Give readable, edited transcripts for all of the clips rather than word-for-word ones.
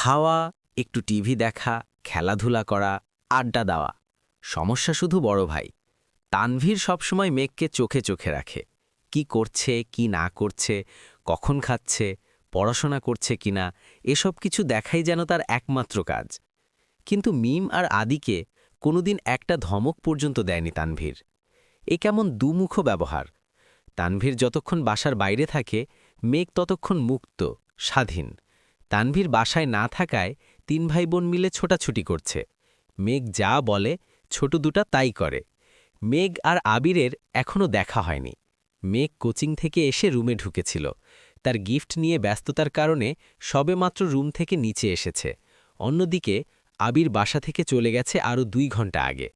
খাওয়া, একটু টিভি দেখা, খেলাধুলা করা, আড্ডা দেওয়া। সমস্যা শুধু বড় ভাই তানভীর সবসময় মেঘকে চোখে চোখে রাখে। কি করছে, কি না করছে, কখন খাচ্ছে, পড়াশোনা করছে কিনা, এসব কিছু দেখাই যেন তার একমাত্র কাজ। কিন্তু মিম আর আদিকে কোনোদিন একটা ধমক পর্যন্ত দেয়নি তানভীর। এ কেমন দুমুখ ব্যবহার। তানভীর যতক্ষণ বাসার বাইরে থাকে, মেঘ ততক্ষণ মুক্ত, স্বাধীন। তানভীর বাসায় না থাকায় 3 ভাই বোন মিলে ছোটাছুটি করছে। মেঘ যা বলে ছোট দুটা তাই করে। মেঘ আর আবিরের এখনও দেখা হয়নি। মেঘ কোচিং থেকে এসে রুমে ঢুকেছিল। তার গিফট নিয়ে ব্যস্ততার কারণে সবেমাত্র রুম থেকে নিচে এসেছে। অন্যদিকে আবির বাসা থেকে চলে গেছে আরও 2 ঘন্টা আগে।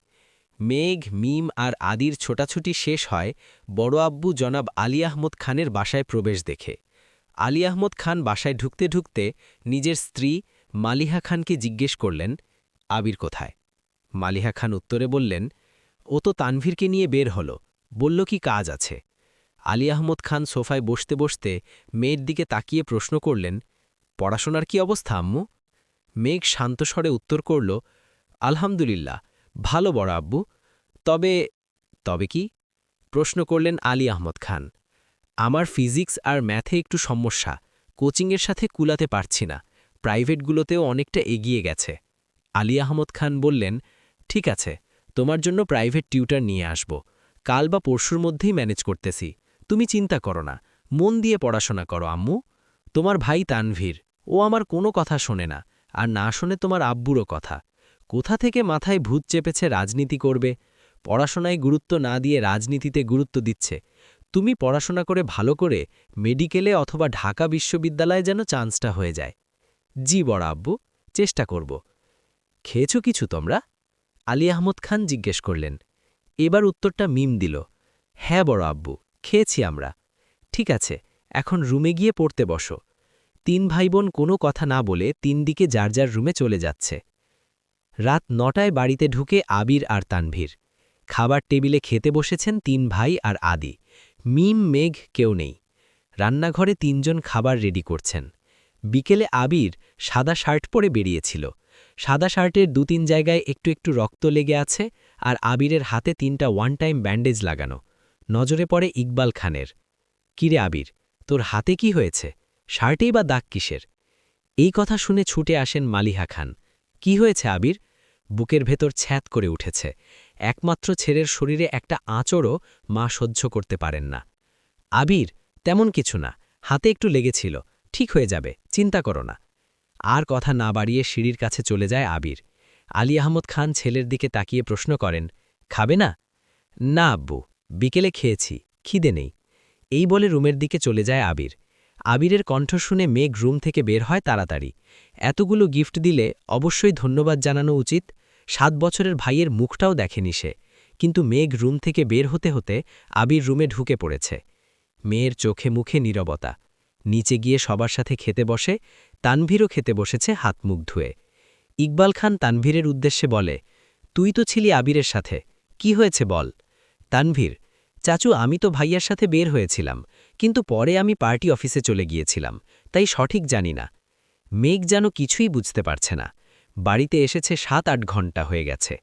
মেঘ, মিম আর আদির ছোটাছুটি শেষ হয় বড় আব্বু জনাব আলী আহমদ খানের বাসায় প্রবেশ দেখে। আলী আহমদ খান বাসায় ঢুকতে ঢুকতে নিজের স্ত্রী মালিহা খানকে জিজ্ঞেস করলেন, আবির কোথায়? মালিহা খান উত্তরে বললেন, ও তো তানভীরকে নিয়ে বের হল, বলল কি কাজ আছে। আলী আহমদ খান সোফায় বসতে বসতে মেয়ের দিকে তাকিয়ে প্রশ্ন করলেন, পড়াশোনার কি অবস্থা আম্মু? মেঘ শান্ত স্বরে উত্তর করল, আলহামদুলিল্লাহ, ভালো বড় আব্বু। তবে তবে কি? প্রশ্ন করলেন আলী আহমদ খান। আমার ফিজিক্স আর ম্যাথে একটু সমস্যা, কোচিংয়ের সাথে কুলাতে পারছি না, প্রাইভেটগুলোতেও অনেকটা এগিয়ে গেছে। আলী আহমদ খান বললেন, ঠিক আছে, তোমার জন্য প্রাইভেট টিউটার নিয়ে আসব, কাল বা পরশুর মধ্যেই ম্যানেজ করতেছি। তুমি চিন্তা করো না, মন দিয়ে পড়াশোনা করো আম্মু। তোমার ভাই তানভীর, ও আমার কোনো কথা শোনে না, আর না শোনে তোমার আব্বুরও কথা। কোথা থেকে মাথায় ভূত চেপেছে রাজনীতি করবে, পড়াশোনায় গুরুত্ব না দিয়ে রাজনীতিতে গুরুত্ব দিচ্ছে। তুমি পড়াশোনা করে ভালো করে মেডিকেলে অথবা ঢাকা বিশ্ববিদ্যালয়ে যেন চান্সটা হয়ে যায়। জি বড় আব্বু, চেষ্টা করব। খেয়েছ কিছু তোমরা? আলী আহমদ খান জিজ্ঞেস করলেন। এবার উত্তরটা মিম দিল, হ্যাঁ বড় আব্বু, খেয়েছি আমরা। ঠিক আছে, এখন রুমে গিয়ে পড়তে বসো। 3 ভাই বোন কোনো কথা না বলে 3 দিকে যার যার রুমে চলে যাচ্ছে। রাত 9টায় বাড়িতে ঢুকে আবির আর তানভীর। খাবার টেবিলে খেতে বসেছেন 3 ভাই আর আদি। মিম, মেঘ কেউ নেই। রান্নাঘরে 3 জন খাবার রেডি করছেন। বিকেলে আবির সাদা শার্ট পরে বেরিয়েছিল। সাদা শার্টের 2-3 জায়গায় একটু একটু রক্ত লেগে আছে, আর আবিরের হাতে 3টা ওয়ান টাইম ব্যান্ডেজ লাগানো। নজরে পড়ে ইকবাল খানের। কিরে আবির, তোর হাতে কি হয়েছে? শার্টেই বা দাগ কিসের? এই কথা শুনে ছুটে আসেন মালিহা খান। কি হয়েছে আবির? বুকের ভেতর ছ্যাঁত করে উঠেছে। একমাত্র ছেলের শরীরে একটা আঁচড়ও মা সহ্য করতে পারেন না। আবির, তেমন কিছু না, হাতে একটু লেগেছিল, ঠিক হয়ে যাবে, চিন্তা করো না। আর কথা না বাড়িয়ে সিঁড়ির কাছে চলে যায় আবির। আলী আহমদ খান ছেলের দিকে তাকিয়ে প্রশ্ন করেন, খাবে না? না আব্বু, বিকেলে খেয়েছি, খিদে নেই। এই বলে রুমের দিকে চলে যায় আবির। আবিরের কণ্ঠ শুনে মেঘ রুম থেকে বের হয় তাড়াতাড়ি। এতগুলো গিফট দিলে অবশ্যই ধন্যবাদ জানানো উচিত। 7 বছরের ভাইয়ের মুখটাও দেখেনি সে। কিন্তু মেঘ রুম থেকে বের হতে হতে আবির রুমে ঢুকে পড়েছে। মেয়ের চোখে মুখে নীরবতা। নিচে গিয়ে সবার সাথে খেতে বসে। তানভীরও খেতে বসেছে হাত মুখ ধুয়ে। ইকবাল খান তানভীরের উদ্দেশ্যে বলে, তুই তো ছিলি আবিরের সাথে, কি হয়েছে বল? তানভীর, চাচু আমি তো ভাইয়ার সাথে বের হয়েছিলাম, কিন্তু পরে আমি পার্টি অফিসে চলে গিয়েছিলাম, তাই সঠিক জানি না। মেঘ যেন কিছুই বুঝতে পারছে না। বাড়িতে এসেছে 7-8 ঘন্টা হয়ে গেছে।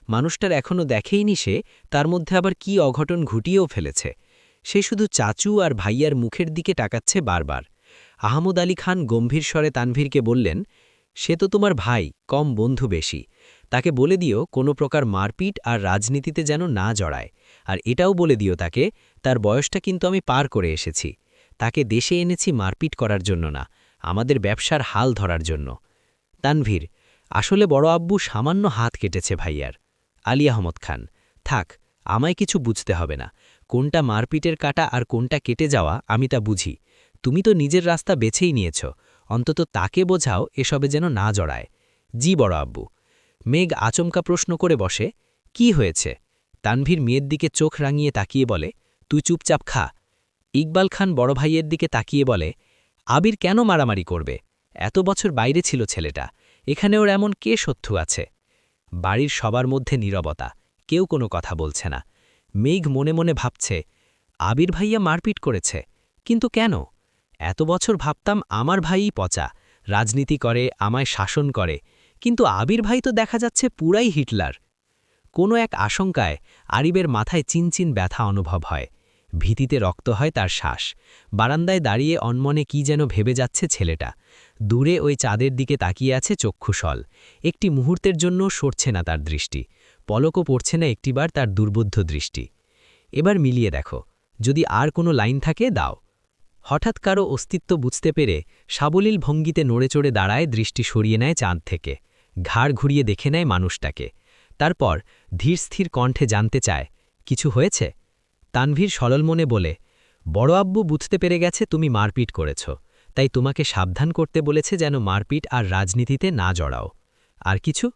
মানুষটার এখনও দেখেইনি সে, তার মধ্যে আবার কি অঘটন ঘটিয়েও ফেলেছে। সে শুধু চাচু আর ভাইয়ার মুখের দিকে তাকাচ্ছে বারবার। আহমদ আলী খান গম্ভীর স্বরে তানভীরকে বললেন, সে তো তোমার ভাই, কম বন্ধু বেশি। তাকে বলে দিও কোনো প্রকার মারপিট আর রাজনীতিতে যেন না জড়ায়। আর এটাও বলে দিও তাকে, তার বয়সটা কিন্তু আমি পার করে এসেছি। তাকে দেশে এনেছি মারপিট করার জন্য না, আমাদের ব্যবসার হাল ধরার জন্য। তানভীর, আসলে বড় আব্বু সামান্য হাত কেটেছে ভাইয়ার। আলী আহমদ খান, থাক, আমায় কিছু বুঝতে হবে না। কোনটা মারপিটের কাটা আর কোনটা কেটে যাওয়া আমি তা বুঝি। তুমি তো নিজের রাস্তা বেছেই নিয়েছ, অন্তত তাকে বোঝাও এসবে যেন না জড়ায়। জি বড় আব্বু। মেঘ আচমকা প্রশ্ন করে বসে, কি হয়েছে? তানভীর মেয়ের দিকে চোখ রাঙিয়ে তাকিয়ে বলে, তুই চুপচাপ খা। ইকবাল খান বড় ভাইয়ের দিকে তাকিয়ে বলে, আবির কেন মারামারি করবে? এত বছর বাইরে ছিল ছেলেটা, এখানে ওর এমন কে শত্রু আছে? বাড়ির সবার মধ্যে নীরবতা, কেউ কোনো কথা বলছে না। মেঘ মনে মনে ভাবছে, আবির ভাইয়া মারপিট করেছে, কিন্তু কেন? এত বছর ভাবতাম আমার ভাইই পচা, রাজনীতি করে, আমায় শাসন করে, কিন্তু আবির ভাই তো দেখা যাচ্ছে পুরাই হিটলার। কোনো এক আশঙ্কায় আরিবের মাথায় চিনচিন ব্যথা অনুভব হয়। ভীতিতে রক্ত হয় তার শ্বাস। বারান্দায় দাঁড়িয়ে অনমনে কি যেন ভেবে যাচ্ছে ছেলেটা। দূরে ওই চাঁদের দিকে তাকিয়ে আছে চক্ষুসল। একটি মুহূর্তের জন্য সরছে না তার দৃষ্টি, পলকও পড়ছে না একটিবার তার দুর্বোধ্য দৃষ্টি। এবার মিলিয়ে দেখো, যদি আর কোনো লাইন থাকে দাও। হঠাৎ কারো অস্তিত্ব বুঝতে পেরে সাবলীল ভঙ্গিতে নড়েচড়ে দাঁড়ায়, দৃষ্টি সরিয়ে নেয় চাঁদ থেকে, ঘাড় ঘুরিয়ে দেখে নেয় মানুষটাকে। তারপর ধীরস্থির কণ্ঠে জানতে চায়, কিছু হয়েছে? তানভীর সরল মনে বলে, বড় আব্বু বুঝতে পেরে গেছে তুমি মারপিট করেছ, তাই তোমাকে সাবধান করতে বলেছে যেন মারপিট আর রাজনীতিতে না জড়াও। আর কিছু?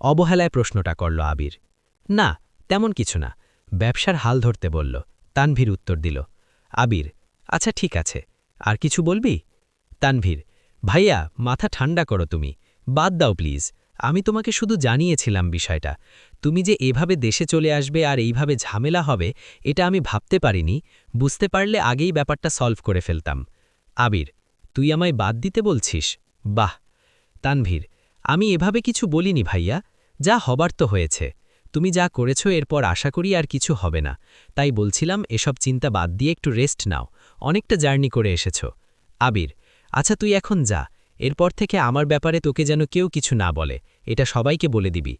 অবহেলায় প্রশ্নটা করল আবির। না, তেমন কিছু না, ব্যবসার হাল ধরতে বলল। তানভীর উত্তর দিল। আবির, আচ্ছা ঠিক আছে, আর কিছু বলবি? তানভীর, ভাইয়া মাথা ঠান্ডা করো তুমি, বাদ দাও প্লিজ, আমি তোমাকে শুধু জানিয়েছিলাম বিষয়টা। তুমি যে এভাবে দেশে চলে আসবে আর এইভাবে ঝামেলা হবে এটা আমি ভাবতে পারিনি, বুঝতে পারলে আগেই ব্যাপারটা সলভ করে ফেলতাম। আবির, তুই আমায় বাদ দিতে বলছিস? বাহ। তানভীর, আমি এভাবে কিছু বলিনি ভাইয়া, যা হবার তো হয়েছে। তুমি যা করেছো এরপর আশা করি আর কিছু হবে না, তাই বলছিলাম এসব চিন্তা বাদ দিয়ে একটু রেস্ট নাও, অনেকটা জার্নি করে এসেছো। আবির, আচ্ছা তুই এখন যা, এরপর থেকে আমার ব্যাপারে তোকে যেন কেউ কিছু না বলে, এটা সবাইকে বলে দিবি।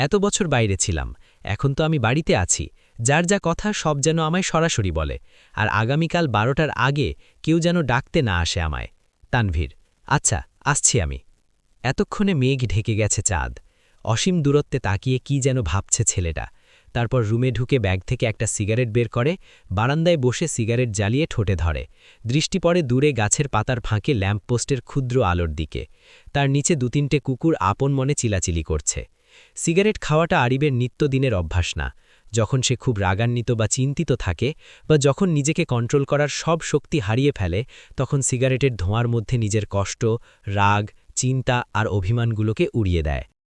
এত বছর বাইরে ছিলাম, এখন তো আমি বাড়িতে আছি, যার যা কথা সব যেন আমায় সরাসরি বলে, আর আগামীকাল 12টার আগে কেউ যেন ডাকতে না আসে আমায়। তানভীর, আচ্ছা আসছি আমি। এতক্ষণে মেঘ ঢেকে গেছে চাঁদ। অসীম দূরত্বে তাকিয়ে কি যেন ভাবছে ছেলেটা। তারপর রুমে ঢুকে ব্যাগ থেকে একটা সিগারেট বের করে, বারান্দায় বসে সিগারেট জ্বালিয়ে ঠোঁটে ধরে। দৃষ্টি পড়ে দূরে গাছের পাতার ফাঁকে ল্যাম্পপোস্টের ক্ষুদ্র আলোর দিকে। তার নিচে 2-3টে কুকুর আপন মনে চিলাচিলি করছে। সিগারেট খাওয়াটা আরিবের নিত্যদিনের অভ্যাস না। যখন সে খুব রাগান্বিত বা চিন্তিত থাকে, বা যখন নিজেকে কন্ট্রোল করার সব শক্তি হারিয়ে ফেলে, তখন সিগারেটের ধোঁয়ার মধ্যে নিজের কষ্ট, রাগ, চিন্তা আর অভিমানগুলোকে উড়িয়ে দেয়।